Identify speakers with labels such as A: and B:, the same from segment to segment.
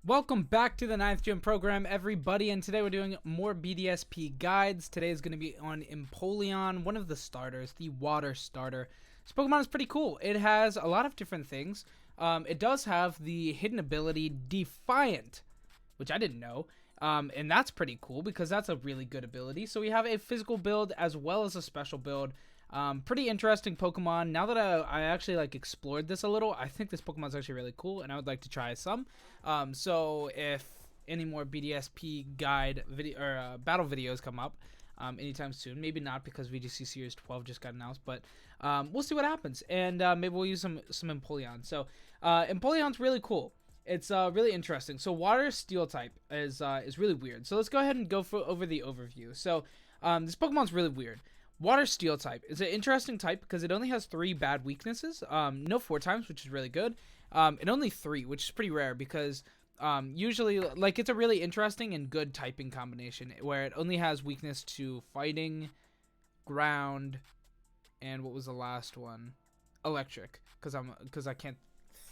A: Welcome back to the 9th Gym program, everybody, and today we're doing more BDSP guides. Today is going to be on Empoleon, one of the starters, the water starter. This Pokemon is pretty cool. It has a lot of different things. It does have the hidden ability Defiant, which I didn't know, and that's pretty cool because that's a really good ability. So we have a physical build as well as a special build. Pretty interesting Pokemon. Now that I actually explored this a little, I think this Pokemon's actually really cool, and I would like to try some. So if any more BDSP guide video or battle videos come up anytime soon, maybe not because VGC Series 12 just got announced, but we'll see what happens, and maybe we'll use some Empoleon. So Empoleon's really cool. It's really interesting. So water steel type is really weird. So let's go ahead and go over the overview. So this Pokemon's really weird. Water steel type is an interesting type because it only has 3 bad weaknesses. No 4 times, which is really good. And only 3, which is pretty rare because usually it's a really interesting and good typing combination where it only has weakness to fighting, ground, and what was the last one? Electric, because I can't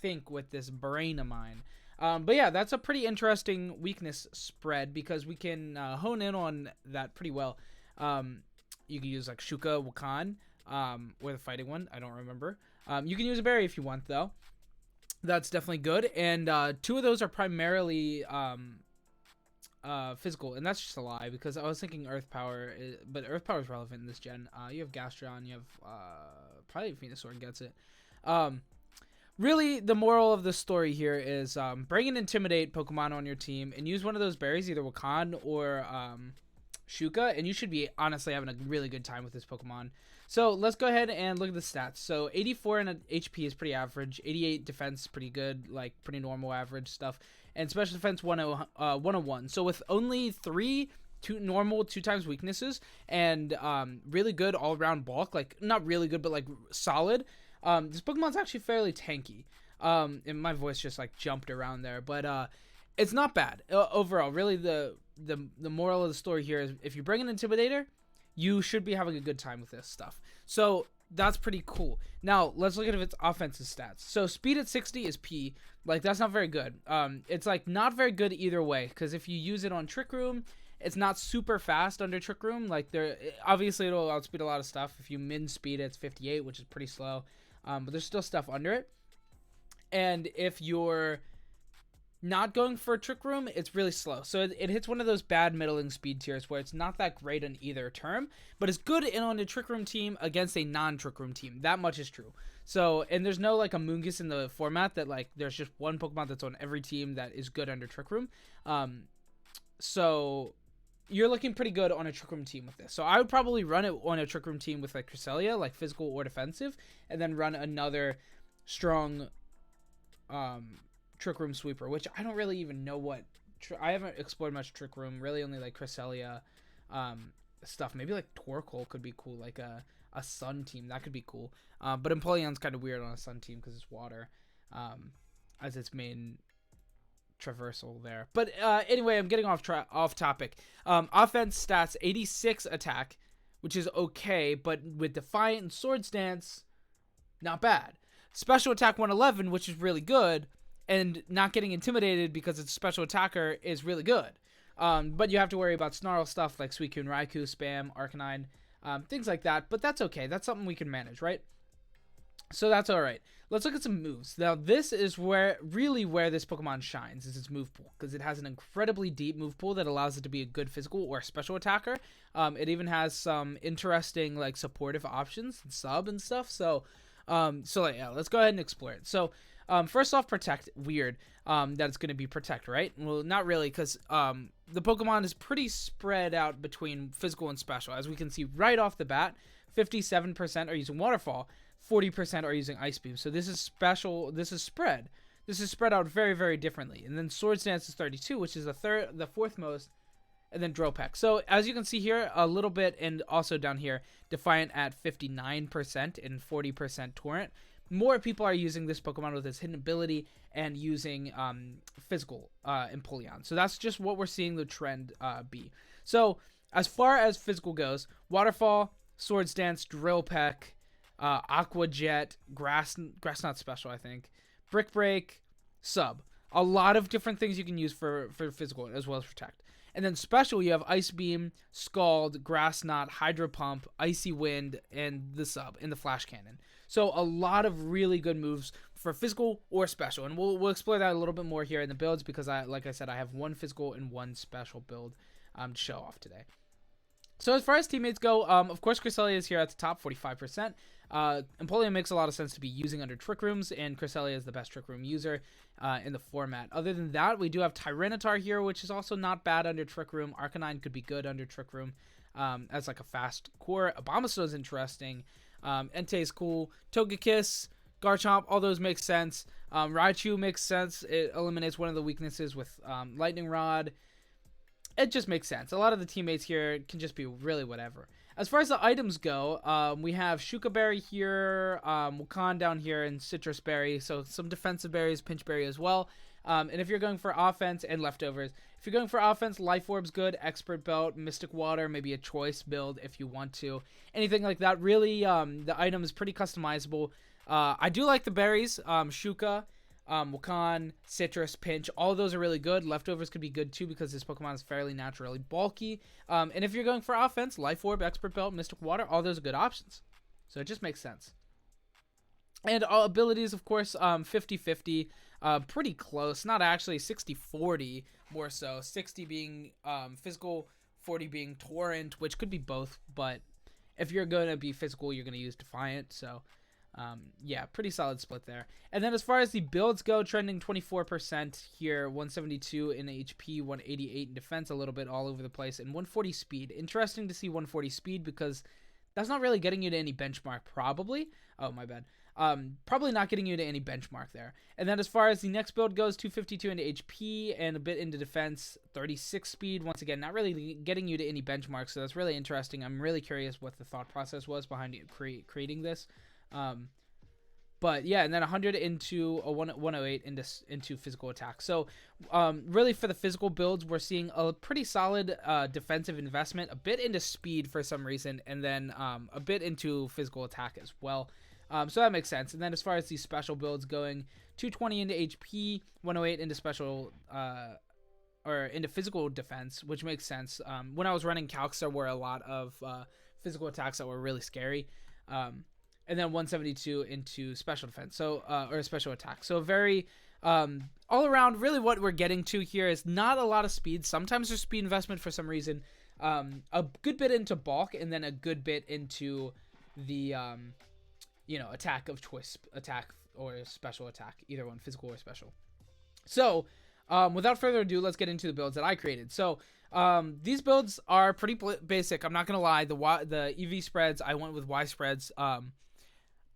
A: think with this brain of mine. But yeah, that's a pretty interesting weakness spread because we can hone in on that pretty well. You can use Shuca, Wakan, or the fighting one. I don't remember. You can use a berry if you want, though. That's definitely good. And 2 of those are primarily physical, and that's just a lie because I was thinking Earth Power, but Earth Power is relevant in this gen. You have Gastron, you have probably Venusaur gets it. Really, the moral of the story here is bring and intimidate Pokemon on your team and use one of those berries, either Wakan or Shuca, and you should be honestly having a really good time with this Pokemon. So let's go ahead and look at the stats. So 84 in HP is pretty average, 88 defense pretty good, pretty normal average stuff, and special defense 101. So with only 3 normal 2 times weaknesses and really good all-around bulk, not really good but solid, this Pokemon's actually fairly tanky. And my voice just jumped around there, but it's not bad overall. Really, the moral of the story here is if you bring an Intimidator, you should be having a good time with this stuff. So that's pretty cool. Now let's look at its offensive stats. So speed at 60 is P. That's not very good. It's not very good either way because if you use it on Trick Room, it's not super fast under Trick Room. Obviously it'll outspeed a lot of stuff. If you min speed, it's 58, which is pretty slow. But there's still stuff under it. And if you're not going for a Trick Room, it's really slow. So it hits one of those bad middling speed tiers where it's not that great on either term, but it's good in on a Trick Room team against a non-Trick Room team. That much is true. So, and there's no Amoonguss in the format that there's just one Pokemon that's on every team that is good under Trick Room. So you're looking pretty good on a Trick Room team with this. So I would probably run it on a Trick Room team with Cresselia, physical or defensive, and then run another strong Trick Room Sweeper, which I don't really even know what. I haven't explored much Trick Room, really only Cresselia stuff. Maybe Torkoal could be cool, a Sun team. That could be cool. But Empoleon's kind of weird on a Sun team because it's water as its main traversal there. But anyway, I'm getting off topic. Offense stats, 86 attack, which is okay, but with Defiant and Swords Dance, not bad. Special attack 111, which is really good. And not getting intimidated because it's a special attacker is really good. But you have to worry about Snarl stuff like Suicune, Raikou, Spam, Arcanine, things like that. But that's okay. That's something we can manage, right? So that's alright. Let's look at some moves. Now, this is really where this Pokemon shines, is its move pool. Because it has an incredibly deep move pool that allows it to be a good physical or special attacker. It even has some interesting, supportive options, and sub and stuff. So yeah, let's go ahead and explore it. So, first off, Protect. Weird that it's going to be Protect, right? Well, not really, because the Pokemon is pretty spread out between physical and special. As we can see right off the bat, 57% are using Waterfall, 40% are using Ice Beam. So this is special. This is spread. This is spread out very, very differently. And then Swords Dance is 32, which is the fourth most. And then Peck. So as you can see here, a little bit, and also down here, Defiant at 59% and 40% Torrent. More people are using this Pokemon with its hidden ability and using physical Empoleon. So that's just what we're seeing the trend be. So as far as physical goes, Waterfall, Swords Dance, Peck, Aqua Jet, Grass not special, I think, Brick Break, Sub. A lot of different things you can use for physical as well as protect. And then special, you have Ice Beam, Scald, Grass Knot, Hydro Pump, Icy Wind, and the sub, and the Flash Cannon. So a lot of really good moves for physical or special. And we'll explore that a little bit more here in the builds because, like I said, I have one physical and one special build to show off today. So as far as teammates go, of course, Cresselia is here at the top, 45%. Empoleon makes a lot of sense to be using under Trick Rooms, and Cresselia is the best Trick Room user in the format. Other than that, we do have Tyranitar here, which is also not bad under Trick Room. Arcanine could be good under Trick Room as like a fast core. Abomasnow is interesting. Entei is cool. Togekiss, Garchomp, all those make sense. Raichu makes sense. It eliminates one of the weaknesses with Lightning Rod. It just makes sense. A lot of the teammates here can just be really whatever. As far as the items go, we have Shuca Berry here, Wakan down here, and Citrus Berry. So some defensive berries, Pinch Berry as well. And if you're going for offense and leftovers, if you're going for offense, Life Orb's good, Expert Belt, Mystic Water, maybe a choice build if you want to. Anything like that. Really, the item is pretty customizable. I do like the berries, Shuca, Wakan, Citrus, Pinch, all of those are really good. Leftovers could be good too because this Pokemon is fairly naturally bulky. And if you're going for offense, Life Orb, Expert Belt, Mystic Water, all those are good options. So it just makes sense. And abilities, of course, 50-50, pretty close. Not actually 60-40, more so. 60 being physical, 40 being Torrent, which could be both. But if you're going to be physical, you're going to use Defiant, so... yeah, pretty solid split there. And then as far as the builds go, trending 24% here, 172 in HP, 188 in defense, a little bit all over the place, and 140 speed. Interesting to see 140 speed because that's not really getting you to any benchmark, probably. Oh, my bad. Probably not getting you to any benchmark there. And then as far as the next build goes, 252 into HP and a bit into defense, 36 speed. Once again, not really getting you to any benchmark, so that's really interesting. I'm really curious what the thought process was behind creating this. But yeah, and then 100 into a 108 into physical attack. So really for the physical builds, we're seeing a pretty solid defensive investment, a bit into speed for some reason, and then a bit into physical attack as well. So that makes sense. And then as far as these special builds going, 220 into HP, 108 into special or into physical defense, which makes sense. When I was running calcs, there were a lot of physical attacks that were really scary. And then 172 into special defense, so or special attack. So very all around, really what we're getting to here is not a lot of speed. Sometimes there's speed investment for some reason. A good bit into bulk, and then a good bit into the attack of choice, attack or special attack, either one, physical or special. So without further ado, let's get into the builds that I created. So these builds are pretty basic. I'm not gonna lie. The EV spreads, I went with Y spreads.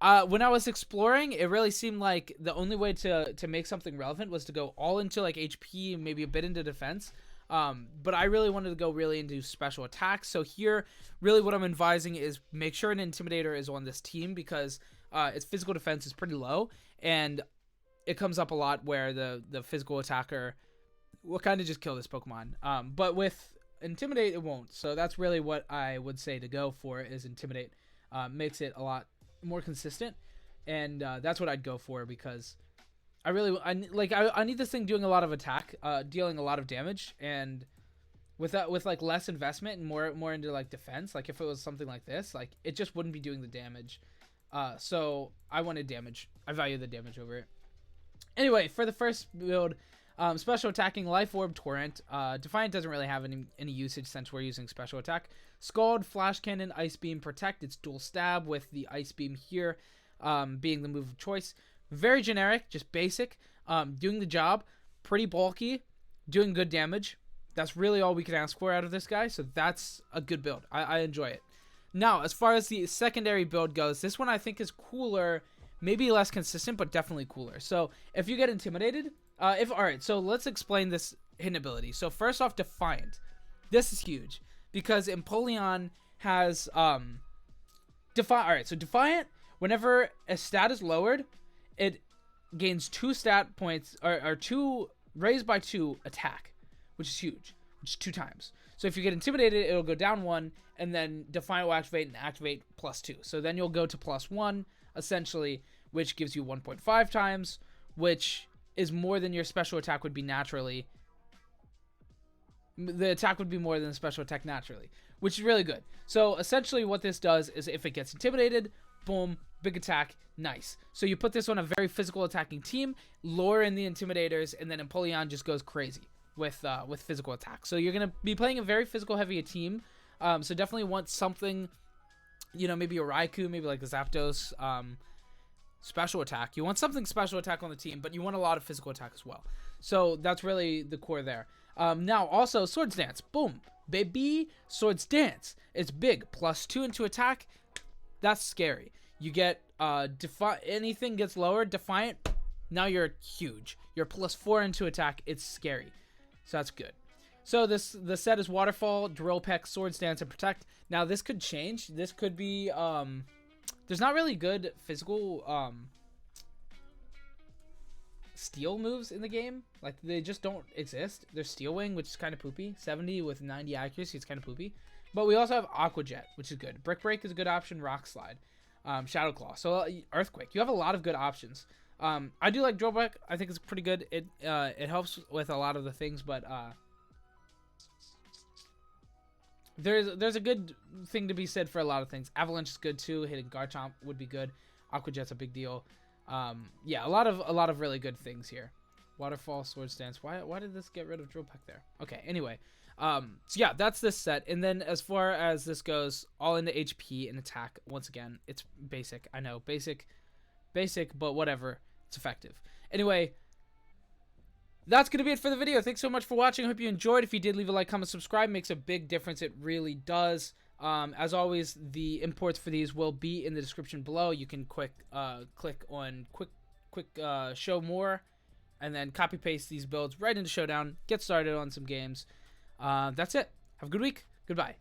A: When I was exploring, it really seemed like the only way to make something relevant was to go all into like HP, maybe a bit into defense. But I really wanted to go really into special attacks. So here, really what I'm advising is make sure an Intimidator is on this team because its physical defense is pretty low. And it comes up a lot where the physical attacker will kind of just kill this Pokemon. But with Intimidate, it won't. So that's really what I would say to go for is Intimidate. Makes it a lot more consistent, and that's what I'd go for because I need this thing doing a lot of attack, dealing a lot of damage, and with like less investment and more into like defense. Like if it was something like this, like it just wouldn't be doing the damage. So I wanted damage. I value the damage over it. Anyway, for the first build, special attacking, Life Orb, Torrent. Defiant doesn't really have any usage since we're using special attack. Scald, Flash Cannon, Ice Beam, Protect. It's dual stab with the Ice Beam here being the move of choice. Very generic, just basic. Doing the job, pretty bulky, doing good damage. That's really all we can ask for out of this guy, so that's a good build. I enjoy it. Now, as far as the secondary build goes, this one I think is cooler, maybe less consistent, but definitely cooler. So if you get intimidated, alright, so let's explain this hidden ability. So first off, Defiant. This is huge because Empoleon has Alright, so Defiant, whenever a stat is lowered, it gains 2 stat points or 2 raised by 2 attack, which is huge, which is 2 times. So if you get intimidated, it'll go down 1, and then Defiant will activate and activate +2. So then you'll go to +1 essentially, which gives you 1.5 times, which is more than your special attack would be naturally. The attack would be more than the special attack naturally, which is really good. So essentially what this does is if it gets intimidated, boom, big attack, nice. So you put this on a very physical attacking team, lure in the intimidators, and then Empoleon just goes crazy with physical attack. So you're going to be playing a very physical heavy team. So definitely want something, you know, maybe a Raikou, maybe like a Zapdos, special attack. You want something special attack on the team, but you want a lot of physical attack as well. So that's really the core there. Now also Swords Dance, boom, baby, Swords Dance. It's big, +2 into attack. That's scary. You get anything gets lower, Defiant. Now you're huge. You're +4 into attack. It's scary. So that's good. So the set is Waterfall, Drill Peck, Swords Dance, and Protect. Now this could change. This could be there's not really good physical steel moves in the game. Like, they just don't exist. There's Steel Wing, which is kind of poopy. 70 with 90 accuracy, it's kind of poopy. But we also have Aqua Jet, which is good. Brick Break is a good option. Rock Slide, Shadow Claw. So Earthquake. You have a lot of good options. I do like Drill Peck. I think it's pretty good. It helps with a lot of the things, but there's a good thing to be said for a lot of things. Avalanche is good too. Hitting Garchomp would be good. Aqua Jet's a big deal. Yeah, a lot of really good things here. Waterfall, Swords Dance. Why did this get rid of Drill Peck there? Okay, anyway. So yeah, that's this set. And then as far as this goes, all into HP and attack. Once again, it's basic. I know, basic, but whatever. It's effective. Anyway, that's going to be it for the video. Thanks so much for watching. I hope you enjoyed. If you did, leave a like, comment, subscribe. It makes a big difference. It really does. As always, the imports for these will be in the description below. You can click on quick show more, and then copy paste these builds right into Showdown. Get started on some games. That's it. Have a good week. Goodbye.